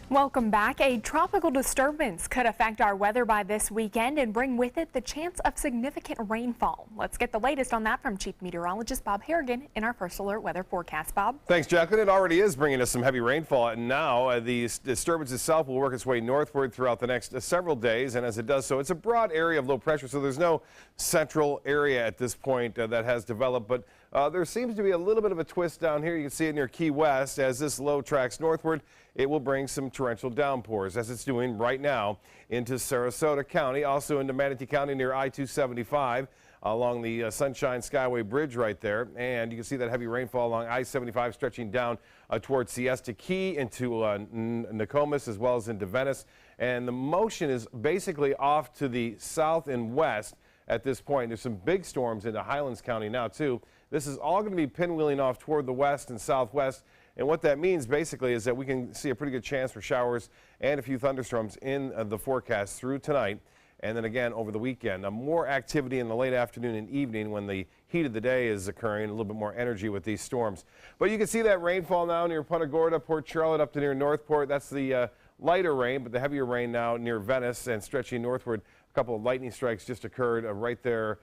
Welcome back. A tropical disturbance could affect our weather by this weekend and bring with it the chance of significant rainfall. Let's get the latest on that from Chief Meteorologist Bob Harrigan in our First Alert weather forecast. Bob? Thanks, Jacqueline. It already is bringing us some heavy rainfall. And now the disturbance itself will work its way northward throughout the next several days. And as it does so, it's a broad area of low pressure, so there's no central area at this point that has developed. But there seems to be a little bit of a twist down here. You can see it near Key West. As this low tracks northward, it will bring some torrential downpours, as it's doing right now, into Sarasota County, also into Manatee County near I-275 along the Sunshine Skyway Bridge right there. And you can see that heavy rainfall along I-75 stretching down towards Siesta Key into Nokomis as well as into Venice. And the motion is basically off to the south and west at this point. There's some big storms into Highlands County now, too. This is all going to be pinwheeling off toward the west and southwest. And what that means basically is that we can see a pretty good chance for showers and a few thunderstorms in the forecast through tonight. And then again over the weekend, more activity in the late afternoon and evening when the heat of the day is occurring, a little bit more energy with these storms. But you can see that rainfall now near Punta Gorda, Port Charlotte, up to near Northport. That's the lighter rain, but the heavier rain now near Venice and stretching northward. A couple of lightning strikes just occurred right there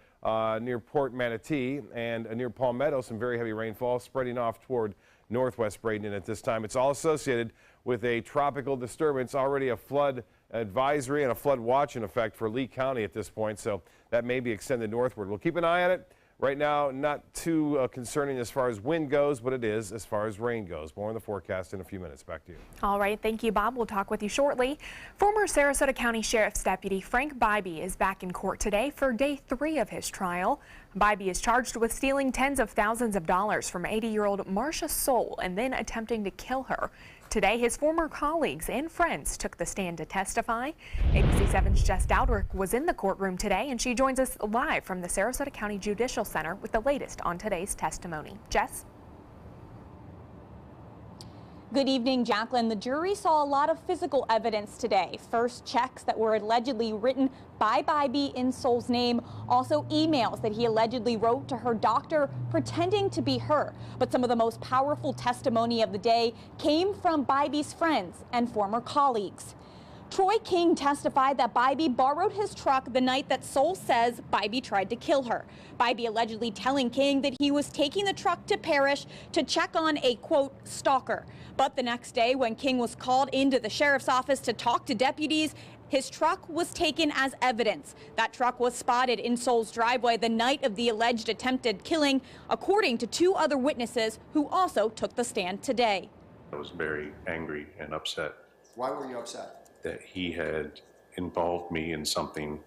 near Port Manatee and near Palmetto. Some very heavy rainfall spreading off toward northwest Bradenton at this time. It's all associated with a tropical disturbance, already a flood advisory and a flood watch in effect for Lee County at this point, so that may be extended northward. We'll keep an eye on it. Right now, not too concerning as far as wind goes, but it is as far as rain goes. More on the forecast in a few minutes. Back to you. All right. Thank you, Bob. We'll talk with you shortly. Former Sarasota County Sheriff's Deputy Frank Bybee is back in court today for day 3 of his trial. Bybee is charged with stealing tens of thousands of dollars from 80-year-old Marcia Soul and then attempting to kill her. Today, his former colleagues and friends took the stand to testify. ABC 7's Jess Dowdrick was in the courtroom today, and she joins us live from the Sarasota County Judicial Center with the latest on today's testimony. Jess? Good evening, Jacqueline. The jury saw a lot of physical evidence today. First, checks that were allegedly written by Bybee in Soul's name. Also, emails that he allegedly wrote to her doctor pretending to be her. But some of the most powerful testimony of the day came from Bybee's friends and former colleagues. Troy King testified that Bybee borrowed his truck the night that Soul says Bybee tried to kill her. Bybee allegedly telling King that he was taking the truck to Parrish to check on a, quote, stalker. But the next day, when King was called into the sheriff's office to talk to deputies, his truck was taken as evidence. That truck was spotted in Soul's driveway the night of the alleged attempted killing, according to 2 other witnesses who also took the stand today. I was very angry and upset. Why were you upset? That he had involved me in something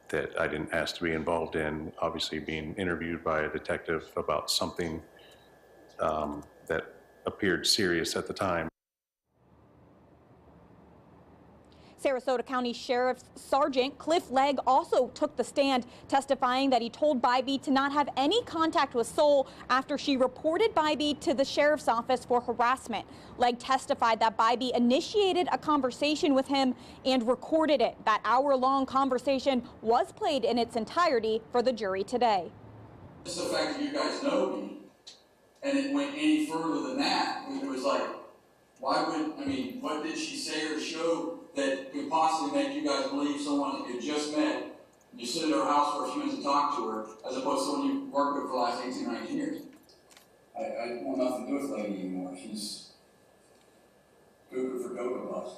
that I didn't ask to be involved in, obviously being interviewed by a detective about something that appeared serious at the time. Sarasota County Sheriff's Sergeant Cliff Legg also took the stand, testifying that he told Bybee to not have any contact with Soul after she reported Bybee to the sheriff's office for harassment. Legg testified that Bybee initiated a conversation with him and recorded it. That hour-long conversation was played in its entirety for the jury today. Just the fact that you guys know me, and it went any further than that, it was like, why would, I mean, what did she say or show that could possibly make you guys believe someone that you just met, you sit at her house for a few minutes and talk to her, as opposed to someone you worked with for the last 18, 19 years? I want nothing to do with Lady anymore. She's good for Cocoa Puffs.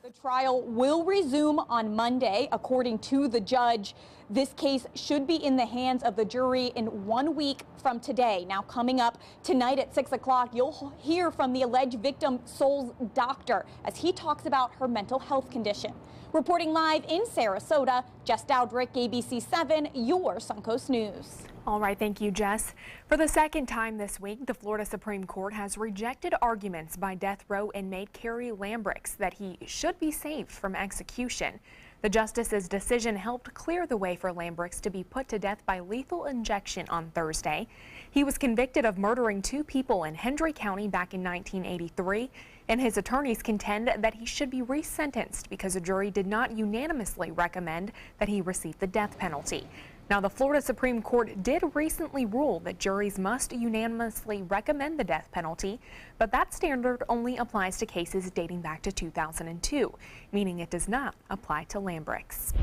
The trial will resume on Monday, according to the judge. This case should be in the hands of the jury in 1 week from today. Now, coming up tonight at 6 o'clock, you'll hear from the alleged victim, Soul's doctor, as he talks about her mental health condition. Reporting live in Sarasota, Jess Dowdrick, ABC 7, your Suncoast News. All right, thank you, Jess. For the second time this week, the Florida Supreme Court has rejected arguments by death row inmate Kerry Lambrix that he should be saved from execution. The justice's decision helped clear the way for Lambrix to be put to death by lethal injection on Thursday. He was convicted of murdering 2 people in Hendry County back in 1983, and his attorneys contend that he should be resentenced because a jury did not unanimously recommend that he receive the death penalty. Now, the Florida Supreme Court did recently rule that juries must unanimously recommend the death penalty, but that standard only applies to cases dating back to 2002, meaning it does not apply to Lambrix.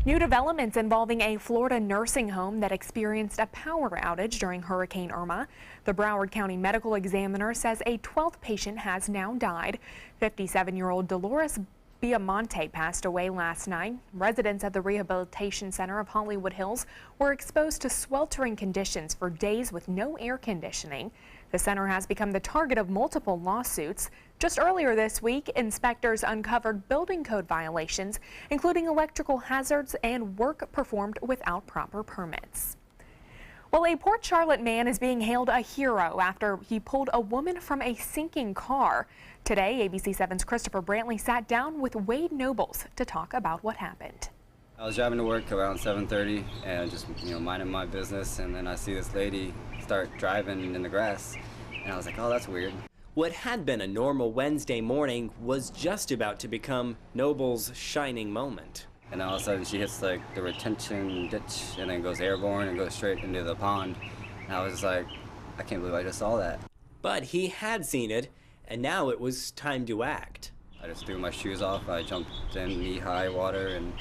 New developments involving a Florida nursing home that experienced a power outage during Hurricane Irma. The Broward County Medical Examiner says a 12th patient has now died. 57-year-old Dolores Biamonte passed away last night. Residents at the Rehabilitation Center of Hollywood Hills were exposed to sweltering conditions for days with no air conditioning. The center has become the target of multiple lawsuits. Just earlier this week, inspectors uncovered building code violations, including electrical hazards and work performed without proper permits. Well, a Port Charlotte man is being hailed a hero after he pulled a woman from a sinking car. Today, ABC 7's Christopher Brantley sat down with Wade Nobles to talk about what happened. I was driving to work around 7:30 and just, minding my business, and then I see this lady start driving in the grass, and I was like, oh, that's weird. What had been a normal Wednesday morning was just about to become Noble's shining moment. And all of a sudden she hits like the retention ditch and then goes airborne and goes straight into the pond. And I was just like, I can't believe I just saw that. But he had seen it, and now it was time to act. I just threw my shoes off, I jumped in knee-high water, and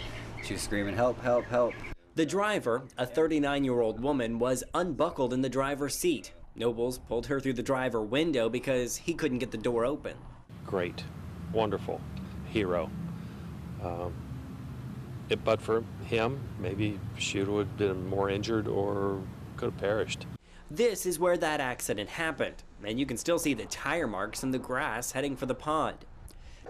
she was screaming, help, help, help. The driver, a 39-year-old woman, was unbuckled in the driver's seat. Nobles pulled her through the driver window because he couldn't get the door open. Great, wonderful, hero. But for him, maybe she would have been more injured or could have perished. This is where that accident happened, and you can still see the tire marks in the grass heading for the pond.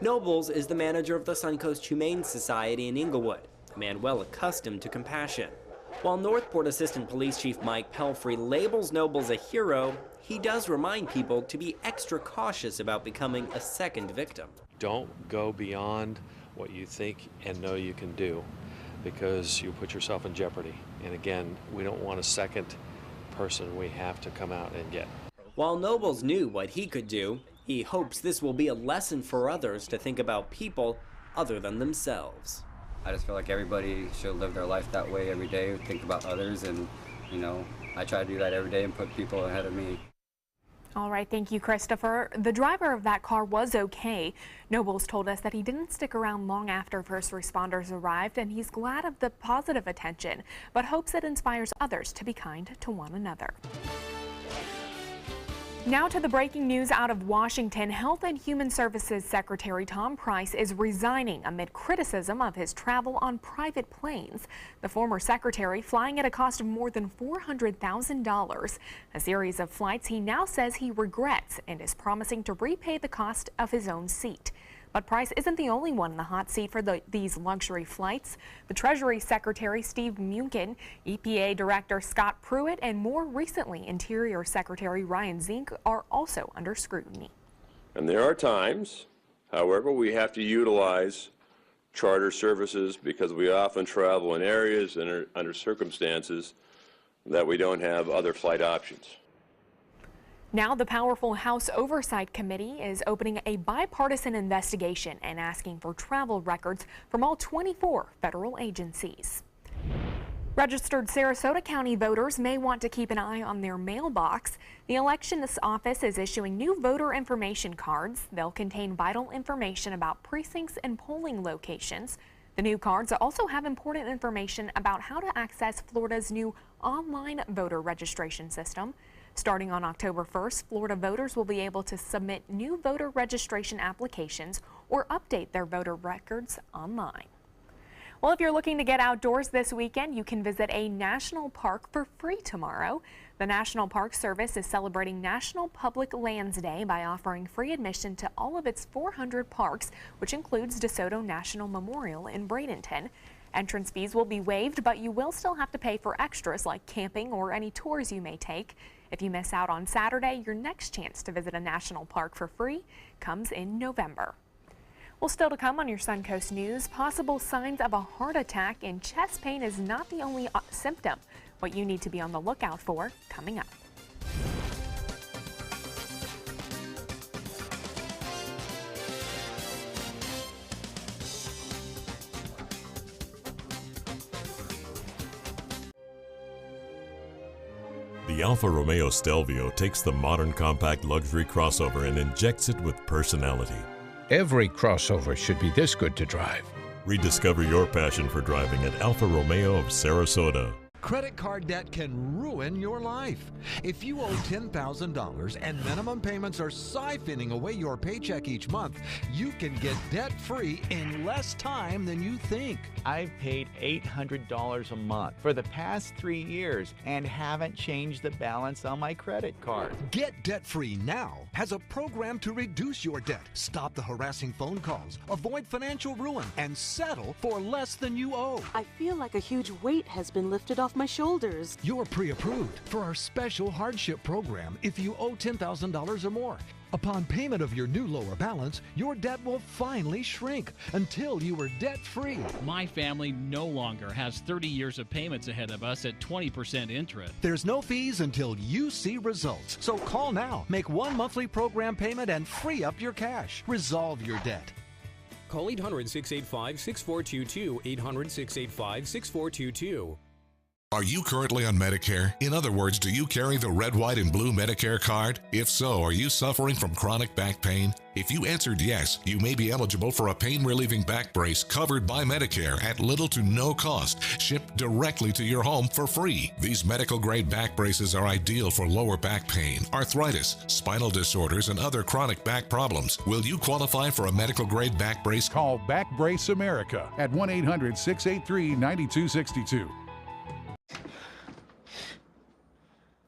Nobles is the manager of the Suncoast Humane Society in Inglewood, a man well accustomed to compassion. While Northport Assistant Police Chief Mike Pelfrey labels Nobles a hero, he does remind people to be extra cautious about becoming a second victim. Don't go beyond what you think and know you can do, because you put yourself in jeopardy. And again, we don't want a second person we have to come out and get. While Nobles knew what he could do, he hopes this will be a lesson for others to think about people other than themselves. I just feel like everybody should live their life that way every day, think about others, and I try to do that every day and put people ahead of me. All right, thank you, Christopher. The driver of that car was okay. Nobles told us that he didn't stick around long after first responders arrived, and he's glad of the positive attention, but hopes it inspires others to be kind to one another. Now to the breaking news out of Washington. Health and Human Services Secretary Tom Price is resigning amid criticism of his travel on private planes. The former secretary flying at a cost of more than $400,000. A series of flights he now says he regrets and is promising to repay the cost of his own seat. But Price isn't the only one in the hot seat for these luxury flights. The Treasury Secretary Steve Mnuchin, EPA Director Scott Pruitt, and more recently Interior Secretary Ryan Zink are also under scrutiny. And there are times, however, we have to utilize charter services because we often travel in areas and under circumstances that we don't have other flight options. Now the powerful House Oversight Committee is opening a bipartisan investigation and asking for travel records from all 24 federal agencies. Registered Sarasota County voters may want to keep an eye on their mailbox. The elections office is issuing new voter information cards. They'll contain vital information about precincts and polling locations. The new cards also have important information about how to access Florida's new online voter registration system. Starting on October 1st, Florida voters will be able to submit new voter registration applications or update their voter records online. Well, if you're looking to get outdoors this weekend, you can visit a national park for free tomorrow. The National Park Service is celebrating National Public Lands Day by offering free admission to all of its 400 parks, which includes DeSoto National Memorial in Bradenton. Entrance fees will be waived, but you will still have to pay for extras like camping or any tours you may take. If you miss out on Saturday, your next chance to visit a national park for free comes in November. Well, still to come on your Suncoast News, possible signs of a heart attack and chest pain is not the only symptom. What you need to be on the lookout for coming up. The Alfa Romeo Stelvio takes the modern compact luxury crossover and injects it with personality. Every crossover should be this good to drive. Rediscover your passion for driving at Alfa Romeo of Sarasota. Credit card debt can ruin your life. If you owe $10,000 and minimum payments are siphoning away your paycheck each month, you can get debt-free in less time than you think. I've paid $800 a month for the past 3 years and haven't changed the balance on my credit card. Get debt-free now has a program to reduce your debt, stop the harassing phone calls, avoid financial ruin, and settle for less than you owe. I feel like a huge weight has been lifted off my shoulders. You're pre-approved for our special hardship program if you owe $10,000 or more. Upon payment of your new lower balance, your debt will finally shrink until you are debt-free. My family no longer has 30 years of payments ahead of us at 20% interest. There's no fees until you see results. So call now, make one monthly program payment, and free up your cash. Resolve your debt. Call 800-685-6422, 800-685-6422. Are you currently on Medicare? In other words, do you carry the red, white, and blue Medicare card? If so, are you suffering from chronic back pain? If you answered yes, you may be eligible for a pain-relieving back brace covered by Medicare at little to no cost, shipped directly to your home for free. These medical-grade back braces are ideal for lower back pain, arthritis, spinal disorders, and other chronic back problems. Will you qualify for a medical-grade back brace? Call Back Brace America at 1-800-683-9262.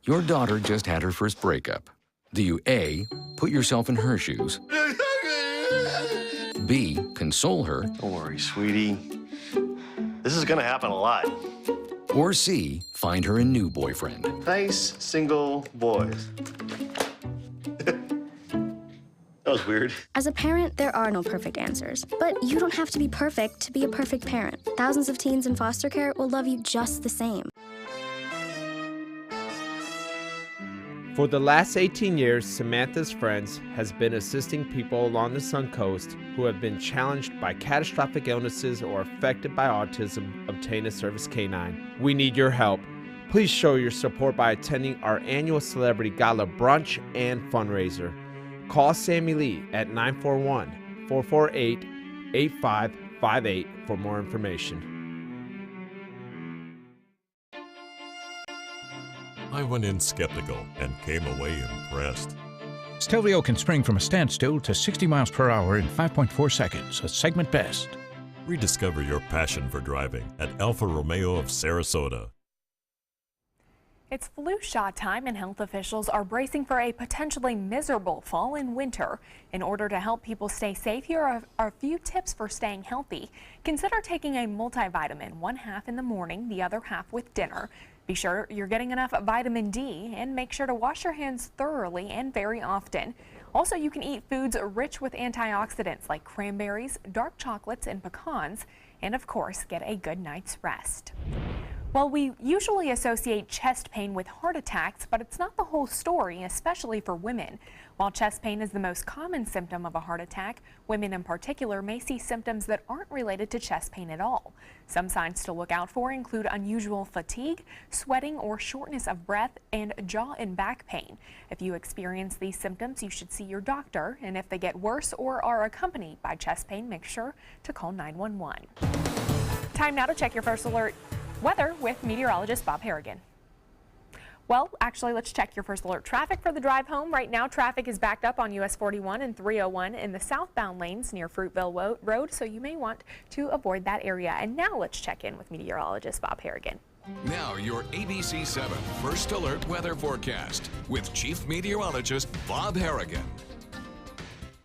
Your daughter just had her first breakup. Do you A, put yourself in her shoes, B, console her, don't worry, sweetie. This is gonna happen a lot. or C, find her a new boyfriend? Nice single boys. That was weird. As a parent, there are no perfect answers. But you don't have to be perfect to be a perfect parent. Thousands of teens in foster care will love you just the same. For the last 18 years, Samantha's Friends has been assisting people along the Suncoast who have been challenged by catastrophic illnesses or affected by autism obtain a service canine. We need your help. Please show your support by attending our annual Celebrity Gala brunch and fundraiser. Call Sammy Lee at 941-448-8558 for more information. I went in skeptical and came away impressed. Stelvio can spring from a standstill to 60 miles per hour in 5.4 seconds, a segment best. Rediscover your passion for driving at Alfa Romeo of Sarasota. It's flu shot time, and health officials are bracing for a potentially miserable fall and winter. In order to help people stay safe, here are a few tips for staying healthy. Consider taking a multivitamin, one half in the morning, the other half with dinner. Be sure you're getting enough vitamin D, and make sure to wash your hands thoroughly and very often. Also, you can eat foods rich with antioxidants like cranberries, dark chocolates, and pecans, and of course, get a good night's rest. Well, we usually associate chest pain with heart attacks, but it's not the whole story, especially for women. While chest pain is the most common symptom of a heart attack, women in particular may see symptoms that aren't related to chest pain at all. Some signs to look out for include unusual fatigue, sweating or shortness of breath, and jaw and back pain. If you experience these symptoms, you should see your doctor, and if they get worse or are accompanied by chest pain, make sure to call 911. Time now to check your first alert weather with meteorologist Bob Harrigan. Well, actually, let's check your first alert traffic for the drive home. Right now, traffic is backed up on US 41 and 301 in the southbound lanes near Fruitville Road, so you may want to avoid that area. And now let's check in with meteorologist Bob Harrigan. Now your ABC 7 First Alert Weather Forecast with Chief Meteorologist Bob Harrigan.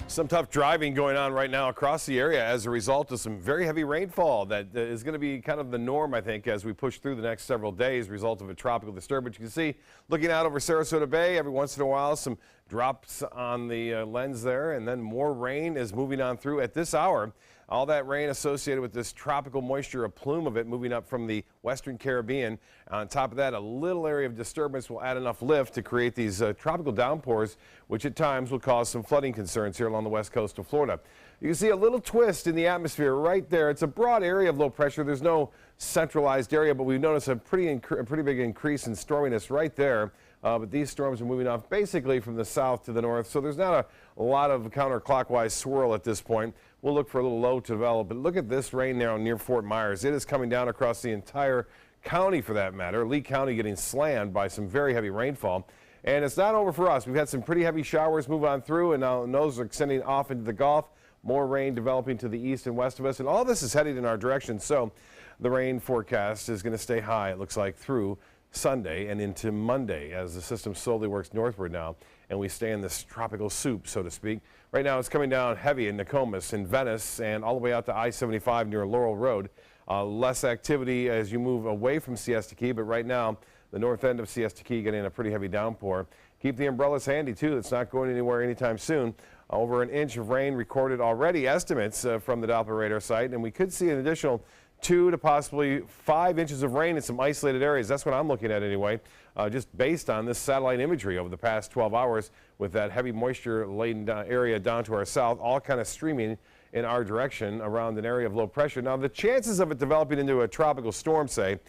Some tough driving going on right now across the area as a result of some very heavy rainfall that is going to be kind of the norm, I think, as we push through the next several days as a result of a tropical disturbance. You can see, looking out over Sarasota Bay, every once in a while, some drops on the lens there, and then more rain is moving on through at this hour. All that rain associated with this tropical moisture, a plume of it moving up from the western Caribbean. On top of that, a little area of disturbance will add enough lift to create these tropical downpours, which at times will cause some flooding concerns here along the west coast of Florida. You can see a little twist in the atmosphere right there. It's a broad area of low pressure. There's no centralized area, but we've noticed a pretty big increase in storminess right there but these storms are moving off basically from the south to the north, so there's not a lot of counterclockwise swirl at this point. We'll look for a little low to develop, but look at this rain now near Fort Myers. It is coming down across the entire county for that matter. Lee County getting slammed by some very heavy rainfall. And it's not over for us. We've had some pretty heavy showers move on through, and now those are extending off into the Gulf. More rain developing to the east and west of us, and all this is headed in our direction. So the rain forecast is going to stay high, it looks like, through Sunday and into Monday as the system slowly works northward now, and we stay in this tropical soup, so to speak. Right now it's coming down heavy in Nokomis, in Venice, and all the way out to I-75 near Laurel Road. Less activity as you move away from Siesta Key, but right now the north end of Siesta Key getting a pretty heavy downpour. Keep the umbrellas handy too. It's not going anywhere anytime soon. Over an inch of rain recorded already, estimates from the Doppler radar site, and we could see an additional 2 to possibly 5 inches of rain in some isolated areas. That's what I'm looking at anyway, just based on this satellite imagery over the past 12 hours with that heavy moisture-laden area down to our south, all kind of streaming in our direction around an area of low pressure. Now, the chances of it developing into a tropical storm, say,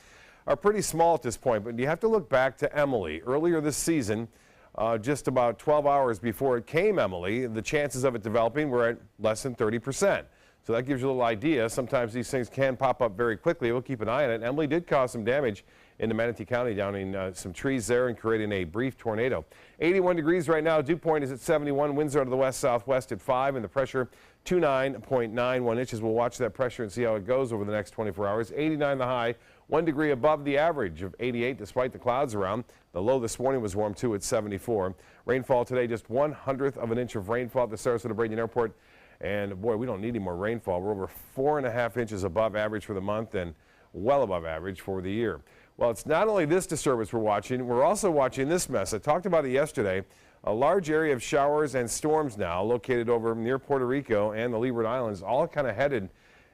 are pretty small at this point, but you have to look back to Emily. Earlier this season, just about 12 hours before it came Emily, the chances of it developing were at less than 30%. So that gives you a little idea. Sometimes these things can pop up very quickly. We'll keep an eye on it. Emily did cause some damage into Manatee County, downing some trees there and creating a brief tornado. 81 degrees right now. Dew point is at 71. Winds are out of the west-southwest at 5, and the pressure 29.91 inches. We'll watch that pressure and see how it goes over the next 24 hours. 89 the high, 1 degree above the average of 88 despite the clouds around. The low this morning was warm too at 74. Rainfall today, just 1/100th of an inch of rainfall at the Sarasota Braden Airport. And boy, we don't need any more rainfall. We're over 4.5 inches above average for the month and well above average for the year. Well, it's not only this disturbance we're watching, we're also watching this mess. I talked about it yesterday. A large area of showers and storms now located over near Puerto Rico and the Leeward Islands, all kind of headed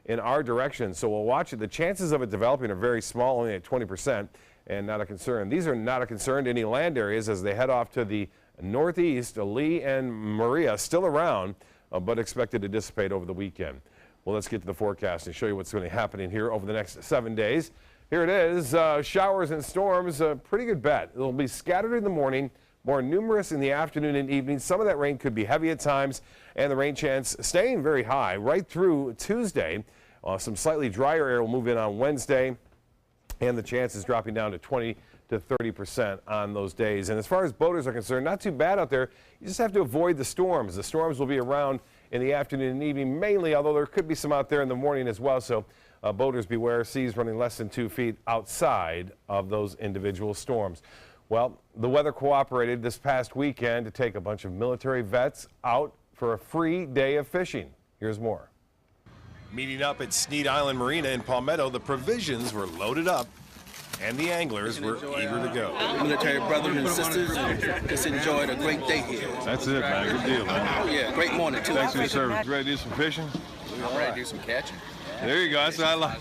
in our direction. So we'll watch it. The chances of it developing are very small, only at 20%, and not a concern. These are not a concern to any land areas as they head off to the northeast. Lee and Maria still around, but expected to dissipate over the weekend. Well, let's get to the forecast and show you what's going to be happening here over the next 7 days. Here it is, showers and storms, a pretty good bet. It'll be scattered in the morning, more numerous in the afternoon and evening. Some of that rain could be heavy at times, and the rain chance staying very high right through Tuesday. Some slightly drier air will move in on Wednesday, and the chance is dropping down to 20 to 30% on those days. And as far as boaters are concerned, not too bad out there. You just have to avoid the storms. The storms will be around in the afternoon and evening mainly, although there could be some out there in the morning as well. So boaters beware, seas running less than 2 feet outside of those individual storms. Well, the weather cooperated this past weekend to take a bunch of military vets out for a free day of fishing. Here's more. Meeting up at Sneed Island Marina in Palmetto, the provisions were loaded up and the anglers were eager to go. Military brothers and sisters just enjoyed a great day here. That's it, man. Good deal, man. Oh, yeah. Great morning, too. Thanks for your service. Ready to do some fishing? I'm ready to do some catching. There you go. That's what I like.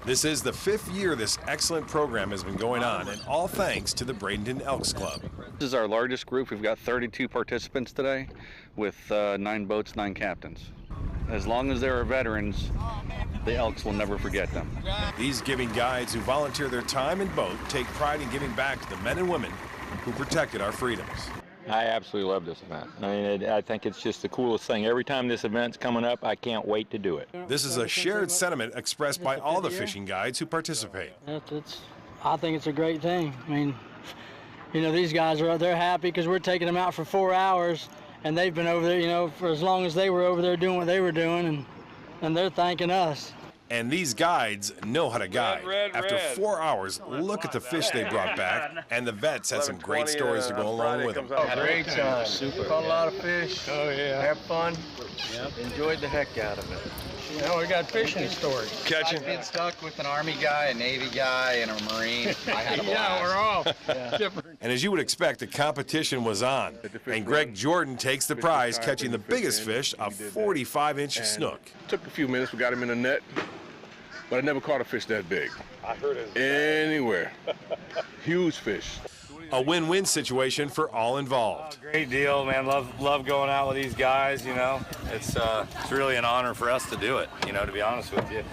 This is the 5th year this excellent program has been going on, and all thanks to the Bradenton Elks Club. This is our largest group. We've got 32 participants today with 9 boats, 9 captains. As long as there are veterans, the Elks will never forget them. These giving guides who volunteer their time and boat take pride in giving back to the men and women who protected our freedoms. I absolutely love this event. I mean, I think it's just the coolest thing. Every time this event's coming up, I can't wait to do it. This is a shared sentiment expressed by all the fishing guides who participate. I think it's a great thing. I mean, you know, these guys they're happy because we're taking them out for 4 hours, and they've been over there, you know, for as long as they were over there doing what they were doing, and they're thanking us. And these guides know how to guide. After 4 hours, look at the fish they brought back, and the vets had some great stories to go along with them. Had a great time. Super. Caught a lot of fish. Oh, yeah. Have fun. Yep. Enjoyed the heck out of it. Now we got fishing stories. Catching. I've been stuck with an Army guy, a Navy guy, and a Marine. I had a blast. Yeah, we're all different. And as you would expect, the competition was on. And Greg Jordan takes the prize, catching the biggest fish, a 45-inch snook. Took a few minutes, we got him in the net, but I never caught a fish that big. I heard it. Anywhere. Huge fish. A win-win situation for all involved. Great deal, man. Love going out with these guys, you know. It's really an honor for us to do it, you know, to be honest with you.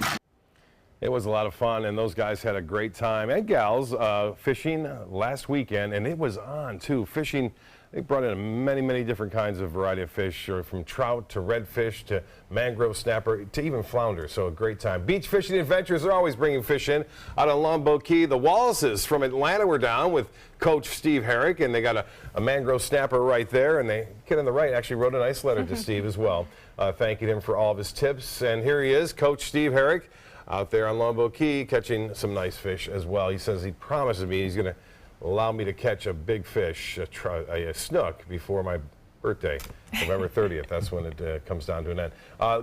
It was a lot of fun, and those guys had a great time, and gals, fishing last weekend, and it was on, too. Fishing, they brought in many different kinds of variety of fish, from trout to redfish to mangrove snapper to even flounder, so a great time. Beach fishing adventures are always bringing fish in. Out on Longboat Key, the Wallaces from Atlanta were down with Coach Steve Herrick, and they got a mangrove snapper right there, and the kid on the right actually wrote a nice letter to Steve as well, thanking him for all of his tips. And here he is, Coach Steve Herrick, out there on Longboat Key catching some nice fish as well. He says he promises me he's going to allow me to catch a big fish, a snook, before my birthday, November 30th. That's when it comes down to an end.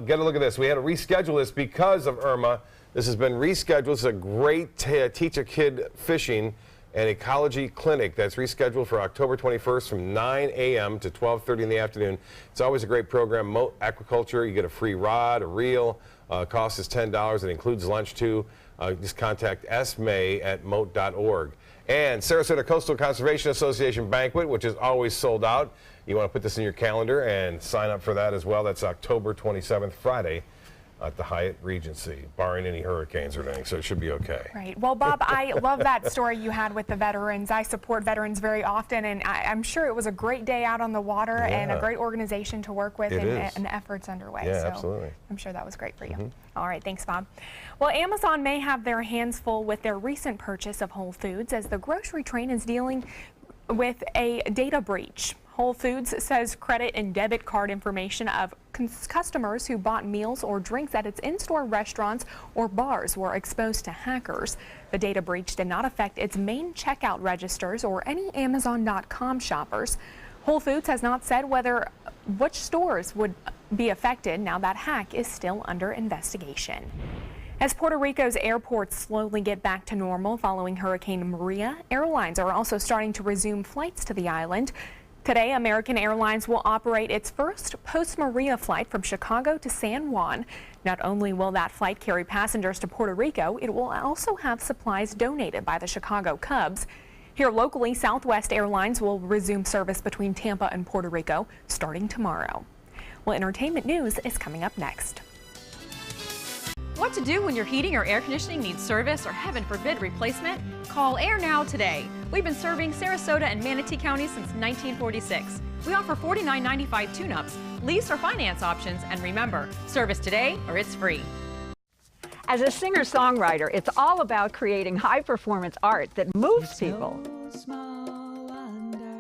Get a look at this. We had to reschedule this because of Irma. This has been rescheduled. It's a great Teach a Kid Fishing and Ecology Clinic that's rescheduled for October 21st from 9 a.m. to 12:30 in the afternoon. It's always a great program. Moat Aquaculture, you get a free rod, a reel. Cost is $10. It includes lunch, too. Just contact smay@moat.org. And Sarasota Coastal Conservation Association Banquet, which is always sold out. You want to put this in your calendar and sign up for that as well. That's October 27th, Friday, at the Hyatt Regency, barring any hurricanes or anything, so it should be okay. Right. Well, Bob, I love that story you had with the veterans. I support veterans very often, and I'm sure it was a great day out on the water and a great organization to work with and efforts underway. Yeah, so absolutely. I'm sure that was great for you. All right. Thanks, Bob. Well, Amazon may have their hands full with their recent purchase of Whole Foods as the grocery chain is dealing with a data breach. Whole Foods says credit and debit card information of customers who bought meals or drinks at its in-store restaurants or bars were exposed to hackers. The data breach did not affect its main checkout registers or any Amazon.com shoppers. Whole Foods has not said which stores would be affected. Now that hack is still under investigation. As Puerto Rico's airports slowly get back to normal following Hurricane Maria, airlines are also starting to resume flights to the island. Today, American Airlines will operate its first post-Maria flight from Chicago to San Juan. Not only will that flight carry passengers to Puerto Rico, it will also have supplies donated by the Chicago Cubs. Here locally, Southwest Airlines will resume service between Tampa and Puerto Rico starting tomorrow. Well, entertainment news is coming up next. What to do when your heating or air conditioning needs service or, heaven forbid, replacement? Call Air Now today. We've been serving Sarasota and Manatee counties since 1946. We offer $49.95 tune-ups, lease or finance options, and remember, service today or it's free. As a singer-songwriter, it's all about creating high-performance art that moves people.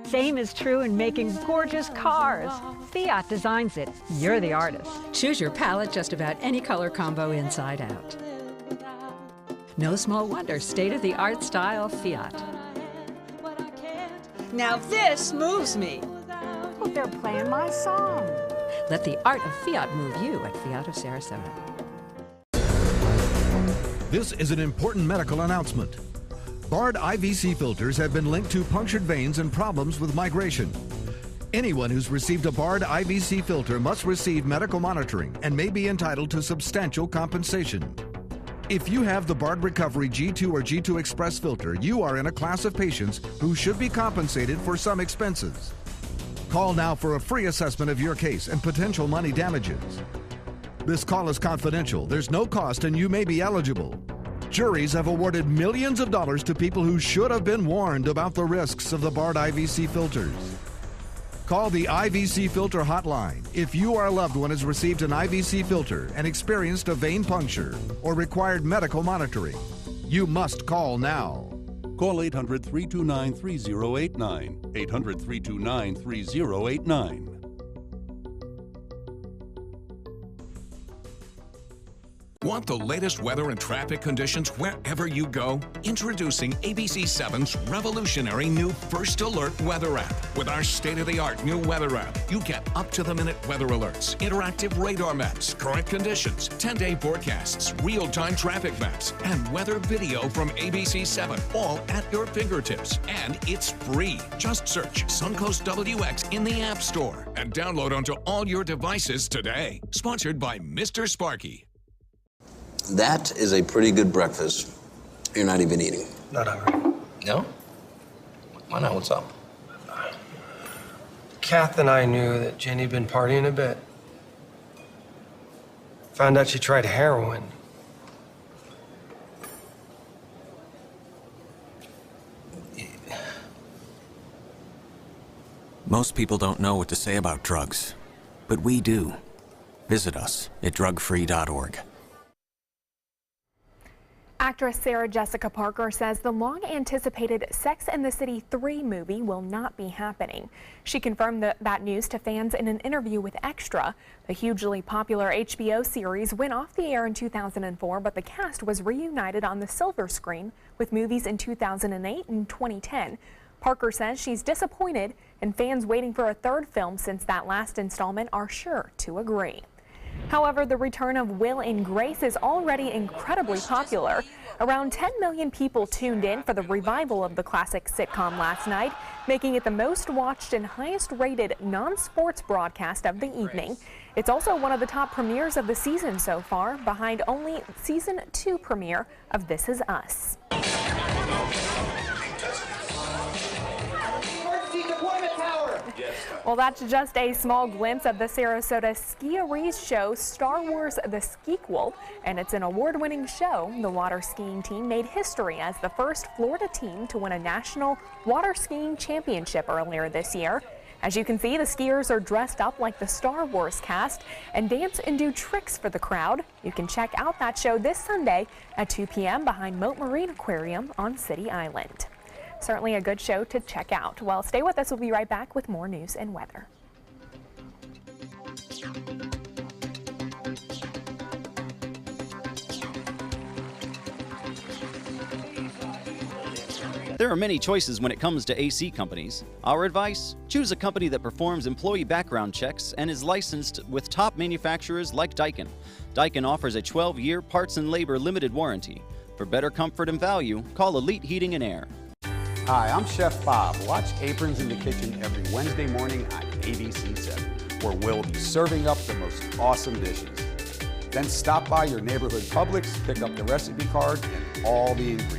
Same is true in making gorgeous cars. Fiat designs it. You're the artist. Choose your palette just about any color combo inside out. No small wonder, state-of-the-art style Fiat. Now this moves me. Oh, they're playing my song. Let the art of Fiat move you at Fiat of Sarasota. This is an important medical announcement. Bard IVC filters have been linked to punctured veins and problems with migration. Anyone who's received a Bard IVC filter must receive medical monitoring and may be entitled to substantial compensation. If you have the Bard Recovery G2 or G2 Express filter, you are in a class of patients who should be compensated for some expenses. Call now for a free assessment of your case and potential money damages. This call is confidential. There's no cost and you may be eligible. Juries have awarded millions of dollars to people who should have been warned about the risks of the Bard IVC filters. Call the IVC Filter Hotline if you or a loved one has received an IVC filter and experienced a vein puncture or required medical monitoring. You must call now. Call 800-329-3089. 800-329-3089. Want the latest weather and traffic conditions wherever you go? Introducing ABC7's revolutionary new First Alert weather app. With our state-of-the-art new weather app, you get up-to-the-minute weather alerts, interactive radar maps, current conditions, 10-day forecasts, real-time traffic maps, and weather video from ABC7, all at your fingertips. And it's free. Just search Suncoast WX in the App Store and download onto all your devices today. Sponsored by Mr. Sparky. That is a pretty good breakfast. You're not even eating. Not hungry. No? Why not? What's up? Kath and I knew that Jenny had been partying a bit. Found out she tried heroin. Most people don't know what to say about drugs, but we do. Visit us at drugfree.org. Actress Sarah Jessica Parker says the long-anticipated Sex and the City 3 movie will not be happening. She confirmed that news to fans in an interview with Extra. The hugely popular HBO series went off the air in 2004, but the cast was reunited on the silver screen with movies in 2008 and 2010. Parker says she's disappointed, and fans waiting for a third film since that last installment are sure to agree. However, the return of Will and Grace is already incredibly popular. Around 10 million people tuned in for the revival of the classic sitcom last night, making it the most watched and highest rated non-sports broadcast of the evening. It's also one of the top premieres of the season so far, behind only season 2 premiere of This Is Us. Well, that's just a small glimpse of the Sarasota Skiarees show, Star Wars The Skeequel, and it's an award-winning show. The water skiing team made history as the first Florida team to win a national water skiing championship earlier this year. As you can see, the skiers are dressed up like the Star Wars cast and dance and do tricks for the crowd. You can check out that show this Sunday at 2 p.m. behind Moat Marine Aquarium on City Island. Certainly a good show to check out. Well, stay with us. We'll be right back with more news and weather. There are many choices when it comes to AC companies. Our advice? Choose a company that performs employee background checks and is licensed with top manufacturers like Daikin. Daikin offers a 12-year parts and labor limited warranty. For better comfort and value, call Elite Heating and Air. Hi, I'm Chef Bob. Watch Aprons in the Kitchen every Wednesday morning on ABC 7, where we'll be serving up the most awesome dishes. Then stop by your neighborhood Publix, pick up the recipe card and all the ingredients.